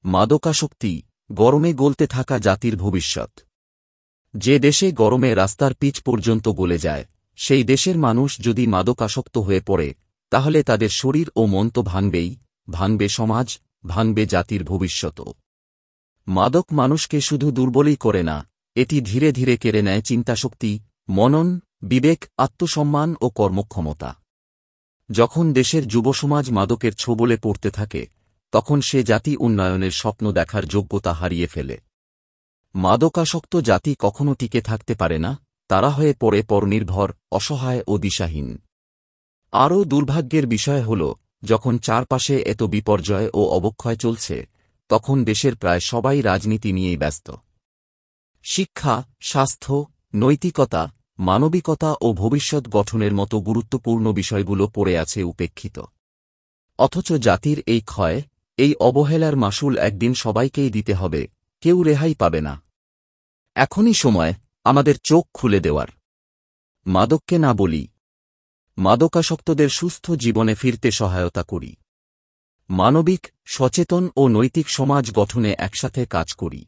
মাদকাসক্তি, গরমে গলতে থাকা জাতির ভবিষ্যৎ। যে দেশে গরমে রাস্তার পিচ পর্যন্ত গলে যায়, সেই দেশের মানুষ যদি মাদকাসক্ত হয়ে পড়ে, তাহলে তাদের শরীর ও মন তো ভাঙবেই, ভাঙবে সমাজ, ভাঙবে জাতির ভবিষ্যৎও। মাদক মানুষকে শুধু দুর্বলই করে না, এটি ধীরে ধীরে কেড়ে নেয় চিন্তাশক্তি, মনন, বিবেক, আত্মসম্মান ও কর্মক্ষমতা। যখন দেশের যুবসমাজ মাদকের ছোবলে পড়তে থাকে, তখন সে জাতি উন্নয়নের স্বপ্ন দেখার যোগ্যতা হারিয়ে ফেলে। মাদকাসক্ত জাতি কখনো টিকে থাকতে পারে না, তারা হয়ে পড়ে পরনির্ভর, অসহায় ও দিশাহীন। আরও দুর্ভাগ্যের বিষয় হল, যখন চারপাশে এত বিপর্যয় ও অবক্ষয় চলছে, তখন দেশের প্রায় সবাই রাজনীতি নিয়েই ব্যস্ত। শিক্ষা, স্বাস্থ্য, নৈতিকতা, মানবিকতা ও ভবিষ্যৎ গঠনের মতো গুরুত্বপূর্ণ বিষয়গুলো পড়ে আছে উপেক্ষিত। অথচ জাতির এই ক্ষয়, এই অবহেলার মাসুল একদিন সবাইকেই দিতে হবে, কেউ রেহাই পাবে না। এখনই সময় আমাদের চোখ খুলে দেওয়ার। মাদককে না বলি, মাদকাসক্তদের সুস্থ জীবনে ফিরতে সহায়তা করি। মানবিক, সচেতন ও নৈতিক সমাজ গঠনে একসাথে কাজ করি।